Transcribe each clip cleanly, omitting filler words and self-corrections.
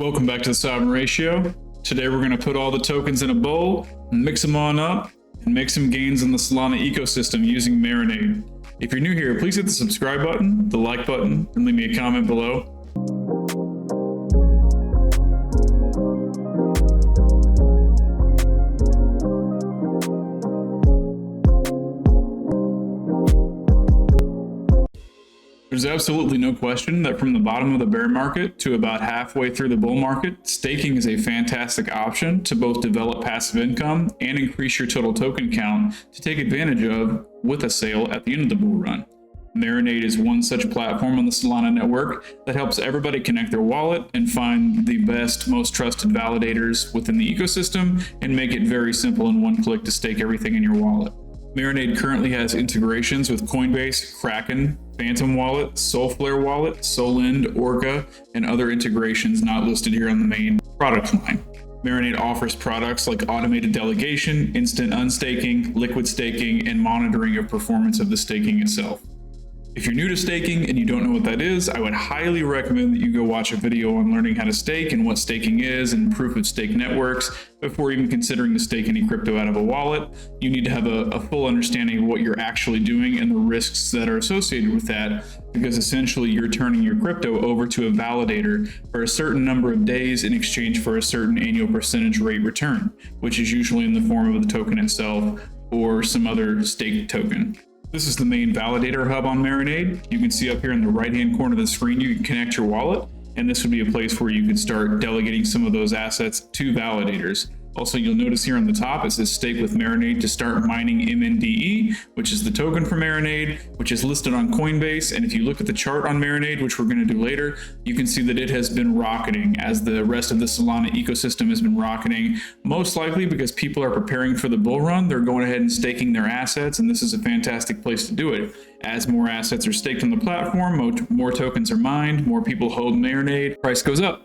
Welcome back to the Sovereign Ratio. Today we're going to put all the tokens in a bowl, mix them on up, and make some gains in the Solana ecosystem using Marinade. If you're new here, please hit the subscribe button, the like button, and leave me a comment below. There's absolutely no question that from the bottom of the bear market to about halfway through the bull market, staking is a fantastic option to both develop passive income and increase your total token count to take advantage of with a sale at the end of the bull run. Marinade is one such platform on the Solana network that helps everybody connect their wallet and find the best, most trusted validators within the ecosystem and make it very simple in one click to stake everything in your wallet. Marinade currently has integrations with Coinbase, Kraken, Phantom Wallet, Solflare Wallet, Solend, Orca, and other integrations not listed here on the main product line. Marinade offers products like automated delegation, instant unstaking, liquid staking, and monitoring of performance of the staking itself. If you're new to staking and you don't know what that is, I would highly recommend that you go watch a video on learning how to stake and what staking is and proof of stake networks before even considering to stake any crypto out of a wallet. You need to have a full understanding of what you're actually doing and the risks that are associated with that, because essentially you're turning your crypto over to a validator for a certain number of days in exchange for a certain annual percentage rate return, which is usually in the form of the token itself or some other staked token. This is the main validator hub on Marinade. You can see up here in the right-hand corner of the screen, you can connect your wallet, and this would be a place where you could start delegating some of those assets to validators. Also, you'll notice here on the top, it says stake with Marinade to start mining MNDE, which is the token for Marinade, which is listed on Coinbase. And if you look at the chart on Marinade, which we're going to do later, you can see that it has been rocketing as the rest of the Solana ecosystem has been rocketing, most likely because people are preparing for the bull run. They're going ahead and staking their assets, and this is a fantastic place to do it. As more assets are staked on the platform, more tokens are mined, more people hold Marinade, price goes up.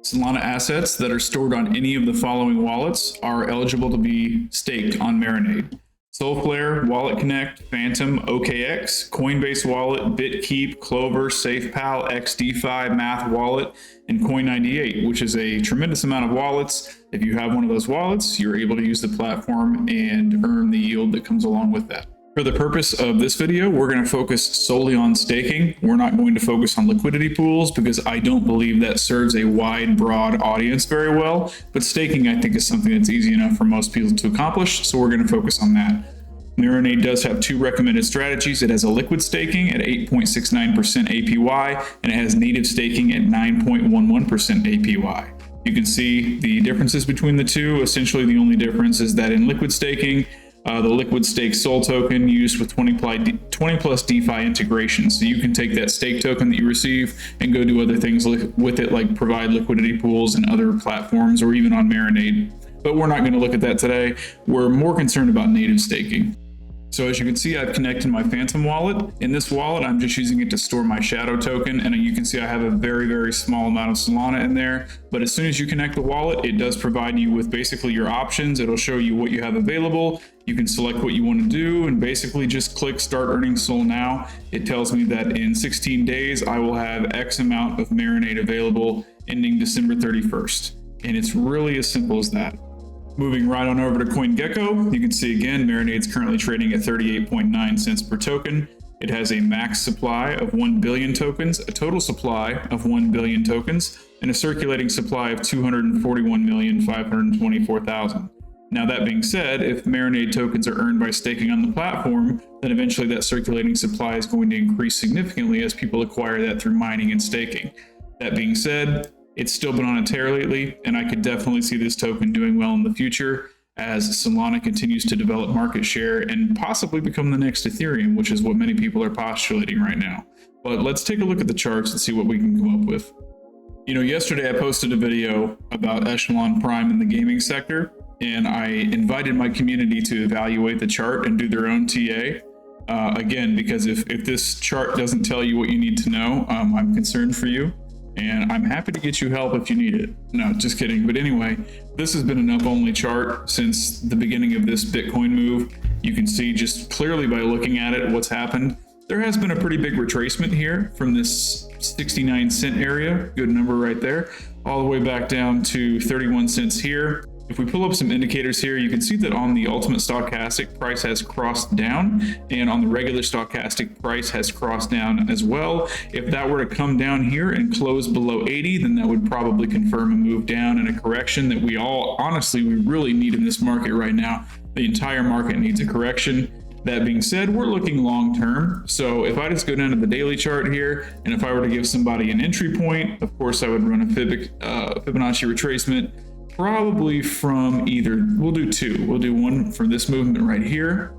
Solana assets that are stored on any of the following wallets are eligible to be staked on Marinade: Solflare, Wallet Connect, Phantom, OKX, Coinbase Wallet, BitKeep, Clover, SafePal, XDeFi, Math Wallet, and Coin98, which is a tremendous amount of wallets. If you have one of those wallets, you're able to use the platform and earn the yield that comes along with that. For the purpose of this video, we're going to focus solely on staking. We're not going to focus on liquidity pools because I don't believe that serves a wide, broad audience very well. But staking, I think, is something that's easy enough for most people to accomplish, so we're going to focus on that. Marinade does have two recommended strategies. It has a liquid staking at 8.69% APY, and it has native staking at 9.11% APY. You can see the differences between the two. Essentially, the only difference is that in liquid staking, the liquid stake SOL token used with 20 plus DeFi integration. So you can take that stake token that you receive and go do other things with it, like provide liquidity pools and other platforms or even on Marinade. But we're not going to look at that today. We're more concerned about native staking. So as you can see, I've connected my Phantom wallet. In this wallet, I'm just using it to store my shadow token. And you can see I have a very, very small amount of Solana in there. But as soon as you connect the wallet, it does provide you with basically your options. It'll show you what you have available. You can select what you want to do and basically just click start earning SOL now. It tells me that in 16 days, I will have X amount of Marinade available ending December 31st. And it's really as simple as that. Moving right on over to CoinGecko, you can see again, Marinade's currently trading at 38.9 cents per token. It has a max supply of 1 billion tokens, a total supply of 1 billion tokens, and a circulating supply of 241,524,000. Now that being said, if Marinade tokens are earned by staking on the platform, then eventually that circulating supply is going to increase significantly as people acquire that through mining and staking. That being said, it's still been on a tear lately, and I could definitely see this token doing well in the future as Solana continues to develop market share and possibly become the next Ethereum, which is what many people are postulating right now. But let's take a look at the charts and see what we can come up with. You know, yesterday I posted a video about Echelon Prime in the gaming sector, and I invited my community to evaluate the chart and do their own TA. Again, because if this chart doesn't tell you what you need to know, I'm concerned for you. And I'm happy to get you help if you need it. No, just kidding. But anyway, this has been an up-only chart since the beginning of this Bitcoin move. You can see just clearly by looking at it what's happened. There has been a pretty big retracement here from this 69-cent area, good number right there, all the way back down to 31 cents here. If we pull up some indicators here, you can see that on the ultimate stochastic, price has crossed down, and on the regular stochastic, price has crossed down as well. If that were to come down here and close below 80, then that would probably confirm a move down and a correction that we really need in this market right now. The entire market needs a correction. That being said, we're looking long term. So if I just go down to the daily chart here, and if I were to give somebody an entry point, of course I would run a Fibonacci retracement, probably from we'll do two. We'll do one for this movement right here,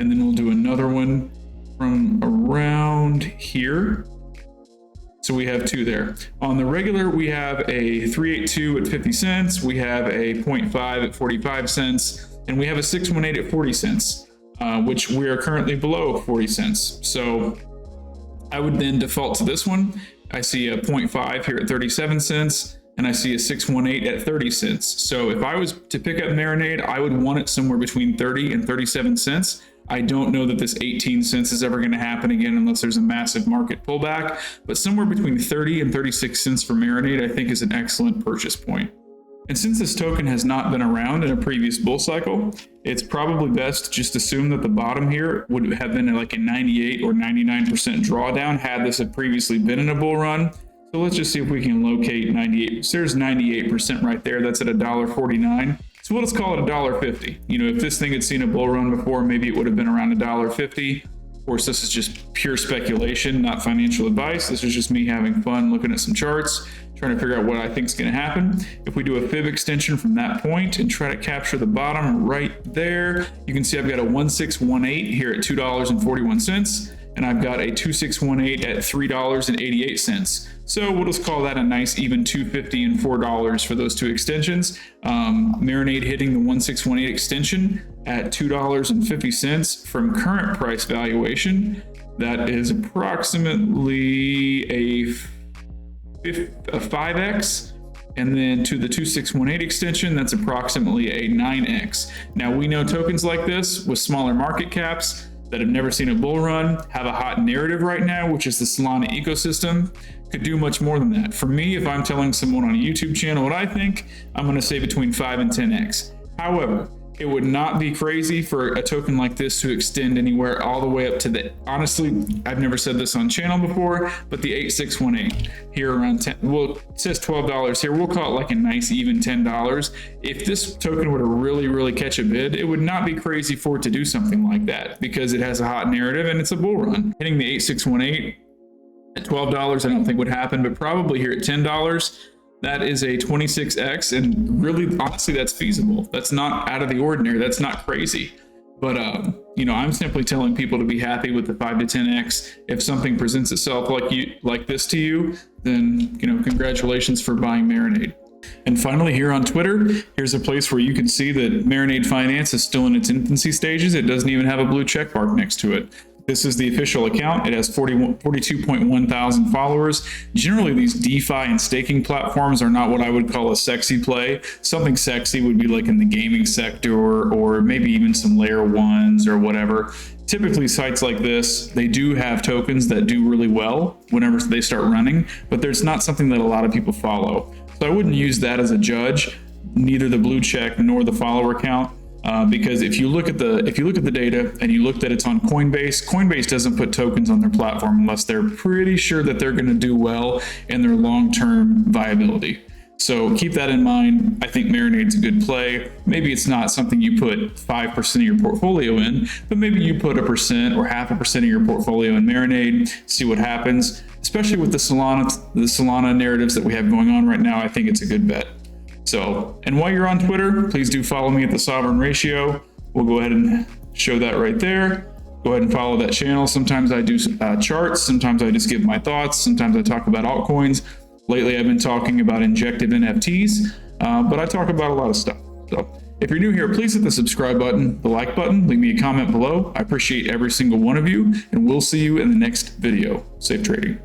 and then we'll do another one from around here. So we have two there. On the regular, we have a 382 at 50 cents, we have a 0.5 at 45 cents, and we have a 618 at 40 cents, which we are currently below 40 cents. So I would then default to this one. I see a 0.5 here at 37 cents, and I see a 618 at 30 cents. So if I was to pick up Marinade, I would want it somewhere between 30 and 37 cents. I don't know that this 18 cents is ever going to happen again unless there's a massive market pullback, but somewhere between 30 and 36 cents for Marinade, I think is an excellent purchase point. And since this token has not been around in a previous bull cycle, it's probably best to just assume that the bottom here would have been like a 98 or 99% drawdown had this had previously been in a bull run. So let's just see if we can locate 98. So there's 98% right there. That's at $1.49. So we'll just call it $1.50. You know, if this thing had seen a bull run before, maybe it would have been around $1.50. Of course, this is just pure speculation, not financial advice. This is just me having fun looking at some charts, trying to figure out what I think is going to happen. If we do a fib extension from that point and try to capture the bottom right there, you can see I've got a 1618 here at $2.41. And I've got a 2618 at $3.88. So we'll just call that a nice even $2.50 and $4 for those two extensions. Marinade hitting the 1618 extension at $2.50 from current price valuation. That is approximately a 5x. And then to the 2618 extension, that's approximately a 9x. Now we know tokens like this with smaller market caps that have never seen a bull run, have a hot narrative right now, which is the Solana ecosystem, could do much more than that. For me, if I'm telling someone on a YouTube channel what I think, I'm gonna say between 5 and 10x. However, it would not be crazy for a token like this to extend anywhere all the way up to the, honestly, I've never said this on channel before, but the 8618 here around 10, well, it says $12 here. We'll call it like a nice even $10. If this token were to really catch a bid, it would not be crazy for it to do something like that because it has a hot narrative and it's a bull run. Hitting the 8618 at $12, I don't think would happen, but probably here at $10, that is a 26x, and really, honestly, that's feasible. That's not out of the ordinary. That's not crazy. But, you know, I'm simply telling people to be happy with the 5 to 10x. If something presents itself like this to you, then, you know, congratulations for buying Marinade. And finally, here on Twitter, here's a place where you can see that Marinade Finance is still in its infancy stages. It doesn't even have a blue check mark next to it. This is the official account. It has 42.1 thousand followers. Generally, these DeFi and staking platforms are not what I would call a sexy play. Something sexy would be like in the gaming sector or maybe even some layer ones or whatever. Typically, sites like this, they do have tokens that do really well whenever they start running, but there's not something that a lot of people follow. So I wouldn't use that as a judge, neither the blue check nor the follower count. Because if you look at the data and you look that it's on Coinbase doesn't put tokens on their platform unless they're pretty sure that they're going to do well in their long-term viability. So keep that in mind. I think Marinade's a good play. Maybe it's not something you put 5% of your portfolio in, but maybe you put 1% or 0.5% of your portfolio in Marinade, see what happens. Especially with the Solana narratives that we have going on right now, I think it's a good bet. So, and while you're on Twitter, please do follow me at the Sovereign Ratio. We'll go ahead and show that right there. Go ahead and follow that channel. Sometimes I do charts. Sometimes I just give my thoughts. Sometimes I talk about altcoins. Lately, I've been talking about injective NFTs, but I talk about a lot of stuff. So if you're new here, please hit the subscribe button, the like button, leave me a comment below. I appreciate every single one of you, and we'll see you in the next video. Safe trading.